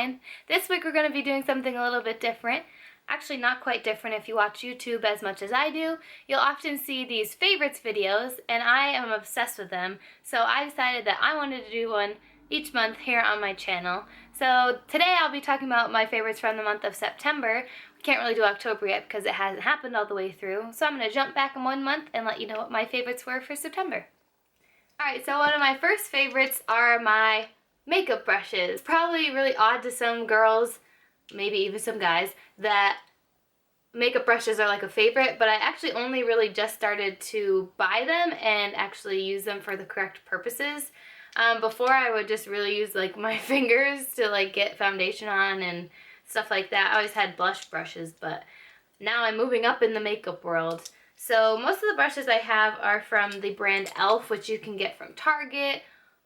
Sunshine. This week we're going to be doing something a little bit different. Actually, not quite different if you watch YouTube as much as I do. You'll often see these favorites videos, and I am obsessed with them. So I decided that I wanted to do one each month here on my channel. So today I'll be talking about my favorites from the month of September. We can't really do October yet because it hasn't happened all the way through. So I'm going to jump back in 1 month and let you know what my favorites were for September. Alright, so one of my first favorites are my makeup brushes. Probably really odd to some girls, maybe even some guys, that makeup brushes are like a favorite, but I actually only really just started to buy them and actually use them for the correct purposes. Before I would just really use like my fingers to like get foundation on and stuff like that. I always had blush brushes, but now I'm moving up in the makeup world. So most of the brushes I have are from the brand e.l.f., which you can get from Target,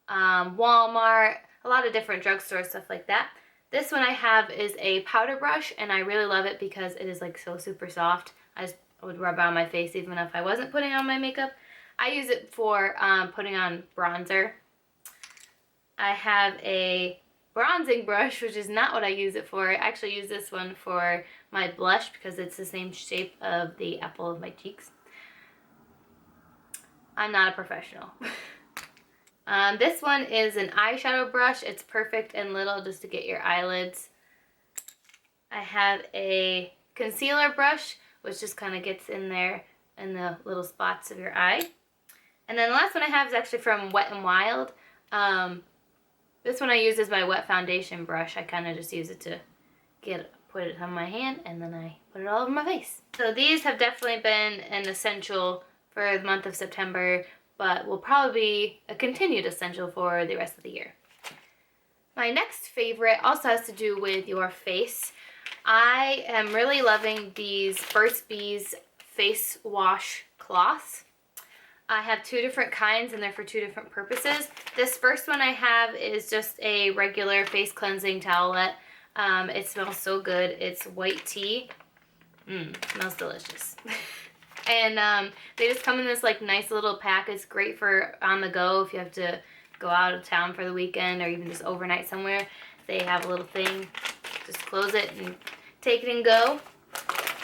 Walmart, a lot of different drugstores, stuff like that. This one I have is a powder brush, and I really love it because it is like so super soft. I would rub it on my face even if I wasn't putting on my makeup. I use it for putting on bronzer. I have a bronzing brush, which is not what I use it for. I actually use this one for my blush because it's the same shape of the apple of my cheeks. I'm not a professional. This one is an eyeshadow brush. It's perfect and little just to get your eyelids. I have a concealer brush, which just kind of gets in there in the little spots of your eye. And then the last one I have is actually from Wet n Wild. This one I use as my wet foundation brush. I kind of just use it to put it on my hand, and then I put it all over my face. So these have definitely been an essential for the month of September, but will probably be a continued essential for the rest of the year. My next favorite also has to do with your face. I am really loving these Burt's Bees face wash cloths. I have two different kinds and they're for two different purposes. This first one I have is just a regular face cleansing towelette. It smells so good. It's white tea. Smells delicious. And they just come in this like nice little pack. It's great for on the go if you have to go out of town for the weekend or even just overnight somewhere. They have a little thing. Just close it and take it and go.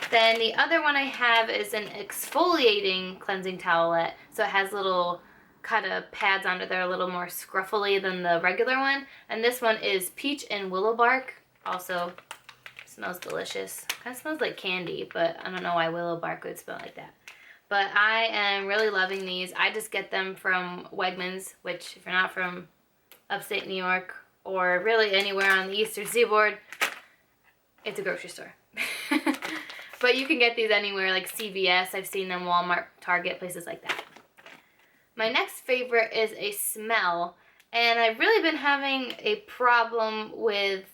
Then the other one I have is an exfoliating cleansing towelette. So it has little kind of pads on it that are a little more scruffily than the regular one. And this one is peach and willow bark. Also smells delicious. Kind of smells like candy, but I don't know why willow bark would smell like that. But I am really loving these. I just get them from Wegmans, which if you're not from upstate New York or really anywhere on the eastern seaboard, it's a grocery store. But you can get these anywhere, like CVS. I've seen them, Walmart, Target, places like that. My next favorite is a smell, and I've really been having a problem with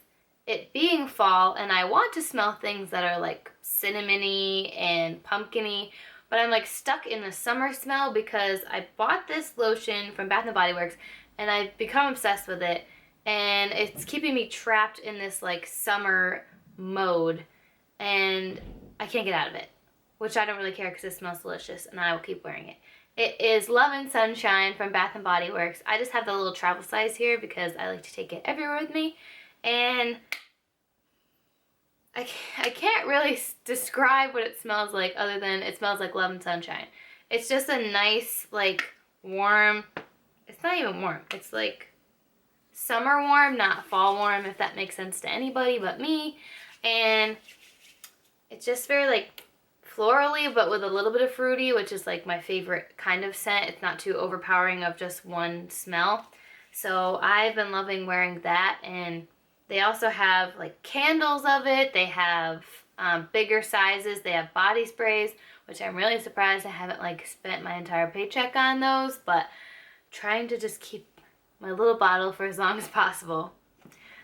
it being fall, and I want to smell things that are like cinnamony and pumpkin-y, but I'm like stuck in the summer smell because I bought this lotion from Bath & Body Works, and I've become obsessed with it, and it's keeping me trapped in this like summer mode, and I can't get out of it, which I don't really care because it smells delicious and I will keep wearing it. It is Love and Sunshine from Bath & Body Works. I just have the little travel size here because I like to take it everywhere with me. And I can't really describe what it smells like other than it smells like Love and Sunshine. It's just a nice, like, warm, it's not even warm. It's like summer warm, not fall warm, if that makes sense to anybody but me. And it's just very like florally, but with a little bit of fruity, which is like my favorite kind of scent. It's not too overpowering of just one smell. So I've been loving wearing that, and they also have like candles of it. They have bigger sizes. They have body sprays, which I'm really surprised I haven't like spent my entire paycheck on those, but trying to just keep my little bottle for as long as possible.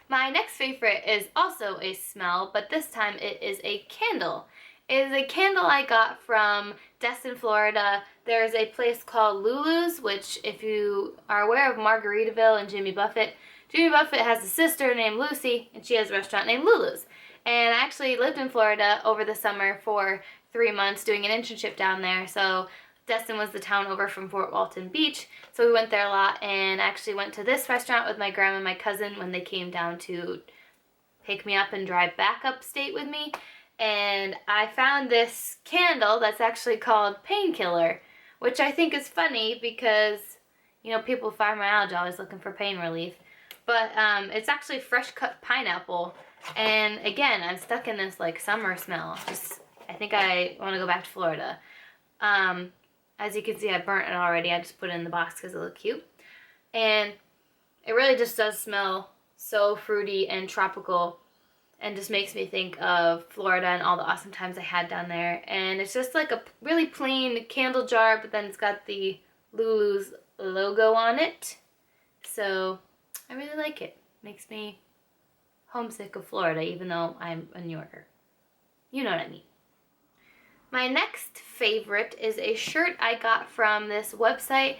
My next favorite is also a smell, but this time it is a candle. It is a candle I got from Destin, Florida. There's a place called Lulu's, which if you are aware of Margaritaville and Jimmy Buffett has a sister named Lucy, and she has a restaurant named Lulu's. And I actually lived in Florida over the summer for 3 months doing an internship down there, so Destin was the town over from Fort Walton Beach, so we went there a lot, and actually went to this restaurant with my grandma and my cousin when they came down to pick me up and drive back upstate with me. And I found this candle that's actually called Painkiller, which I think is funny because, you know, people with fibromyalgia are always looking for pain relief. But it's actually fresh cut pineapple. And again, I'm stuck in this like summer smell. I think I want to go back to Florida. As you can see, I burnt it already. I just put it in the box because it looked cute. And it really just does smell so fruity and tropical, and just makes me think of Florida and all the awesome times I had down there. And it's just like a really plain candle jar, but then it's got the Lulu's logo on it. So I really like it. Makes me homesick of Florida, even though I'm a New Yorker. You know what I mean. My next favorite is a shirt I got from this website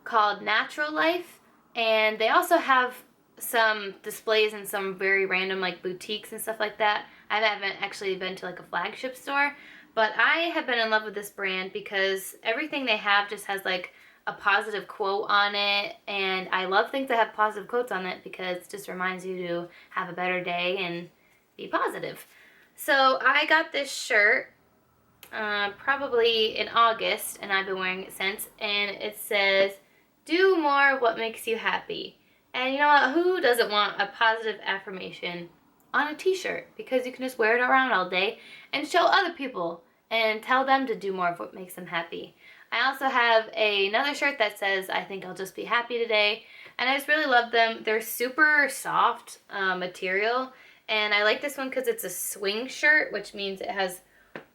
called Natural Life. And they also have some displays in some very random like boutiques and stuff like that. I haven't actually been to like a flagship store, but I have been in love with this brand because everything they have just has like a positive quote on it, and I love things that have positive quotes on it because it just reminds you to have a better day and be positive. So I got this shirt probably in August, and I've been wearing it since, and it says, "Do more what makes you happy." And you know what? Who doesn't want a positive affirmation on a t-shirt? Because you can just wear it around all day and show other people and tell them to do more of what makes them happy. I also have another shirt that says, "I think I'll just be happy today." And I just really love them. They're super soft material. And I like this one because it's a swing shirt, which means it has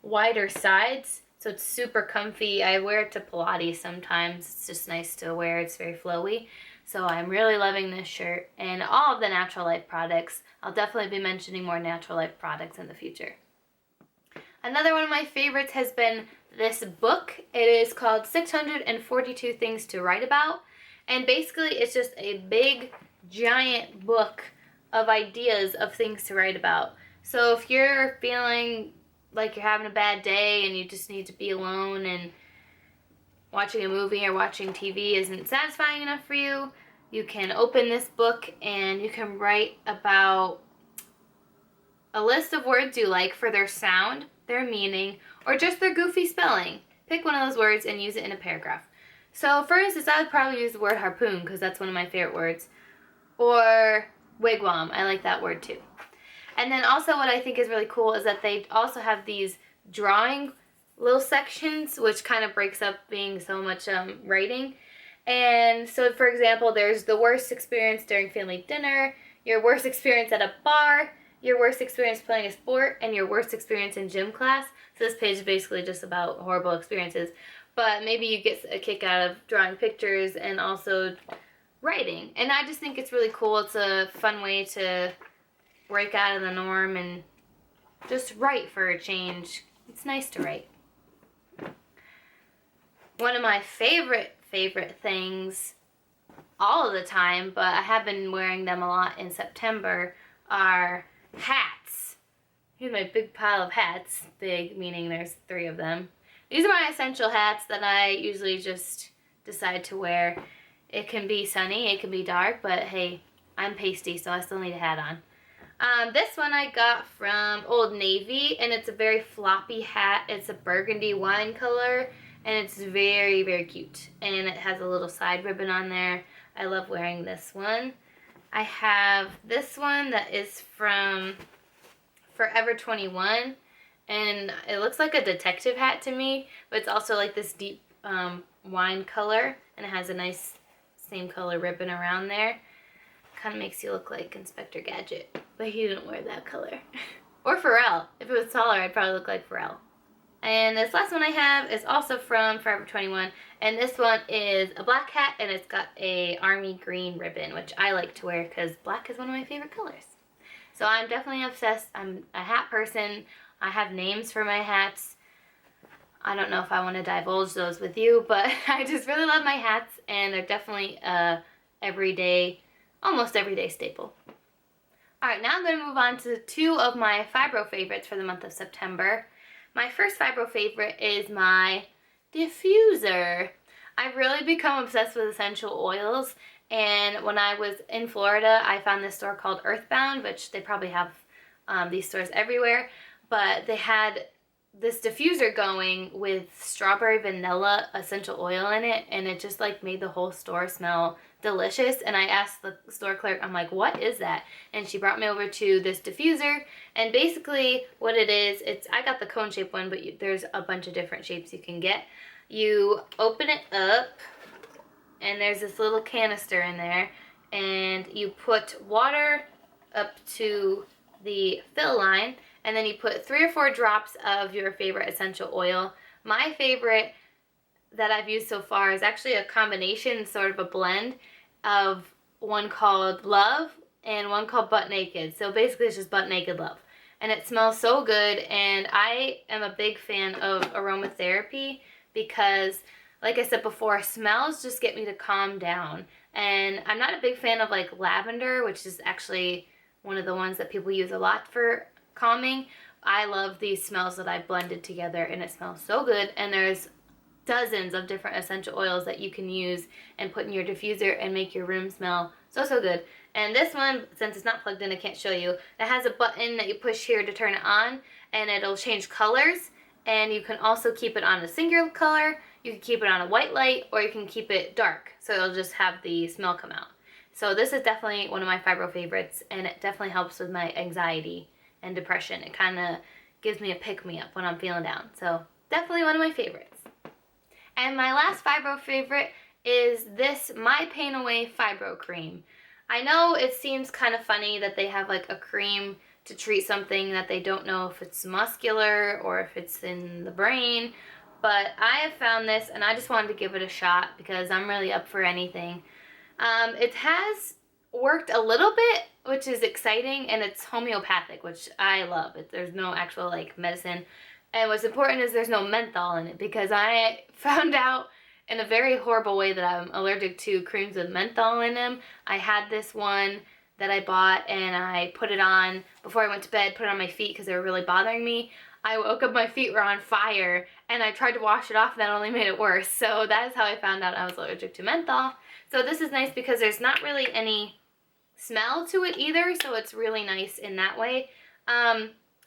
wider sides. So it's super comfy. I wear it to Pilates sometimes. It's just nice to wear. It's very flowy. So I'm really loving this shirt and all of the Natural Life products. I'll definitely be mentioning more Natural Life products in the future. Another one of my favorites has been this book. It is called 642 Things to Write About. And basically it's just a big, giant book of ideas of things to write about. So if you're feeling like you're having a bad day and you just need to be alone and watching a movie or watching TV isn't satisfying enough for you, you can open this book and you can write about a list of words you like for their sound, their meaning, or just their goofy spelling. Pick one of those words and use it in a paragraph. So for instance, I would probably use the word harpoon because that's one of my favorite words. Or wigwam, I like that word too. And then also what I think is really cool is that they also have these drawing little sections, which kind of breaks up being so much writing. And so for example, there's the worst experience during family dinner, your worst experience at a bar, your worst experience playing a sport, and your worst experience in gym class. So this page is basically just about horrible experiences. But maybe you get a kick out of drawing pictures and also writing. And I just think it's really cool. It's a fun way to break out of the norm and just write for a change. It's nice to write. One of my favorite things all of the time, but I have been wearing them a lot in September, are hats. Here's my big pile of hats. Big meaning there's 3 of them. These are my essential hats that I usually just decide to wear. It can be sunny, it can be dark, but hey, I'm pasty, so I still need a hat on. This one I got from Old Navy, and it's a very floppy hat. It's a burgundy wine color, and it's very, very cute. And it has a little side ribbon on there. I love wearing this one. I have this one that is from Forever 21, and it looks like a detective hat to me, but it's also like this deep wine color, and it has a nice same color ribbon around there. Kind of makes you look like Inspector Gadget, but he didn't wear that color. Or Pharrell. If it was taller, I'd probably look like Pharrell. And this last one I have is also from Forever 21, and this one is a black hat, and it's got a army green ribbon, which I like to wear because black is one of my favorite colors. So I'm definitely obsessed. I'm a hat person. I have names for my hats. I don't know if I want to divulge those with you, but I just really love my hats, and they're definitely almost everyday staple. Alright, now I'm going to move on to 2 of my fibro favorites for the month of September. My first fibro favorite is my Diffuser. I've really become obsessed with essential oils, and when I was in Florida, I found this store called Earthbound, which they probably have these stores everywhere, but they had this diffuser going with strawberry vanilla essential oil in it, and it just like made the whole store smell delicious. And I asked the store clerk, I'm like, what is that? And she brought me over to this diffuser, and basically what it is, I got the cone shape one, but there's a bunch of different shapes you can get. You open it up, and there's this little canister in there, and you put water up to the fill line, and then you put 3 or 4 drops of your favorite essential oil. My favorite that I've used so far is actually a combination, sort of a blend of one called Love and one called Butt Naked. So basically it's just Butt Naked Love. And it smells so good, and I am a big fan of aromatherapy because, like I said before, smells just get me to calm down. And I'm not a big fan of like lavender, which is actually one of the ones that people use a lot for calming. I love these smells that I blended together, and it smells so good. And there's dozens of different essential oils that you can use and put in your diffuser and make your room smell so good. And this one, since it's not plugged in, I can't show you. It has a button that you push here to turn it on, and it'll change colors. And you can also keep it on a singular color, you can keep it on a white light, or you can keep it dark, so it'll just have the smell come out. So this is definitely one of my Fibro favorites, and it definitely helps with my anxiety and depression. It kind of gives me a pick-me-up when I'm feeling down. So definitely one of my favorites. And my last Fibro favorite is this My Pain Away Fibro Cream. I know it seems kind of funny that they have like a cream to treat something that they don't know if it's muscular or if it's in the brain, but I have found this and I just wanted to give it a shot because I'm really up for anything. It has worked a little bit, which is exciting, and it's homeopathic, which I love. There's no actual like medicine, and what's important is there's no menthol in it, because I found out in a very horrible way that I'm allergic to creams with menthol in them. I had this one that I bought, and I put it on before I went to bed, put it on my feet because they were really bothering me. I woke up, my feet were on fire, and I tried to wash it off, and that only made it worse. So that is how I found out I was allergic to menthol. So this is nice because there's not really any smell to it either, so it's really nice in that way.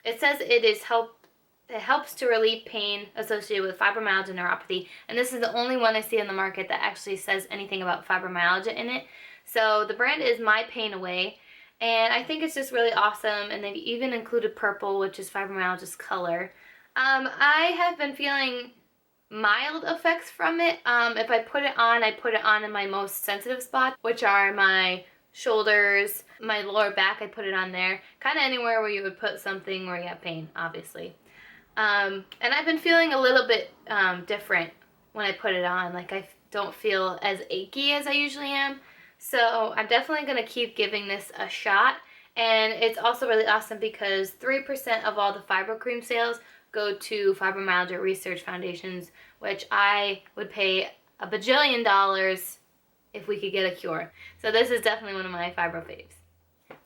It says it helps to relieve pain associated with fibromyalgia and neuropathy, and this is the only one I see on the market that actually says anything about fibromyalgia in it. So the brand is My Pain Away, and I think it's just really awesome, and they've even included purple, which is fibromyalgia's color. I have been feeling mild effects from it. If I put it on, I put it on in my most sensitive spots, which are my shoulders, my lower back. I put it on there, kind of anywhere where you would put something where you have pain, obviously. And I've been feeling a little bit different when I put it on. Like, I don't feel as achy as I usually am. So I'm definitely going to keep giving this a shot. And it's also really awesome because 3% of all the Fibro Cream sales go to Fibromyalgia Research Foundations, which I would pay $1 bajillion if we could get a cure. So this is definitely one of my Fibro faves.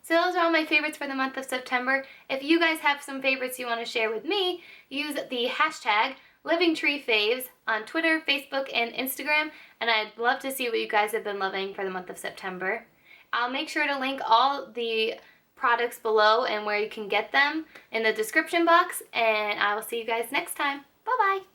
So those are all my favorites for the month of September. If you guys have some favorites you want to share with me, use the hashtag LivingTreeFaves on Twitter, Facebook, and Instagram, and I'd love to see what you guys have been loving for the month of September. I'll make sure to link all the products below and where you can get them in the description box, and I will see you guys next time. Bye-bye!